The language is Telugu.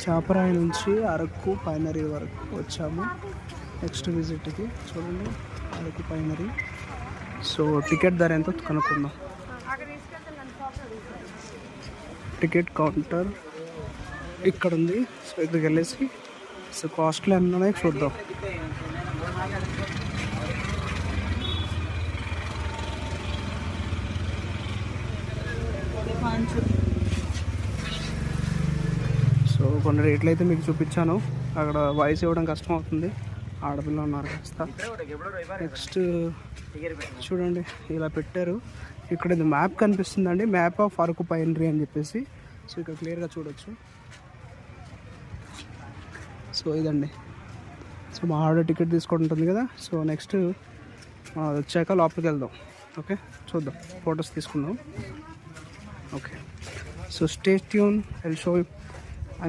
చాపరాయి నుంచి అరకు పైనరీ వరకు వచ్చాము నెక్స్ట్ విజిట్కి. చూడండి అరకు పైనరీ. సో టికెట్ ధర ఎంతో కనుక్కుందాం. టికెట్ కౌంటర్ ఇక్కడ ఉంది. సో ఇక్కడికి వెళ్ళేసి సో కాస్ట్లు ఎన్ని ఉన్నాయో చూద్దాం. సో కొన్ని రేట్లు అయితే మీకు చూపించాను. అక్కడ వాయిస్ ఇవ్వడం కష్టం అవుతుంది, ఆడపిల్ల ఉన్నారు కాస్త. నెక్స్ట్ చూడండి ఇలా పెట్టారు. ఇక్కడ ఇది మ్యాప్ కనిపిస్తుందండి, మ్యాప్ ఆఫ్ అరకు పైనరీ అని చెప్పేసి. సో ఇక్కడ క్లియర్గా చూడొచ్చు. సో ఇదండి. సో మా ఆవిడ టికెట్ తీసుకుంటుంది కదా. సో నెక్స్ట్ వచ్చాక లోపలికి వెళ్దాం. ఓకే చూద్దాం, ఫొటోస్ తీసుకుందాం. Okay so stay tune, I will show you.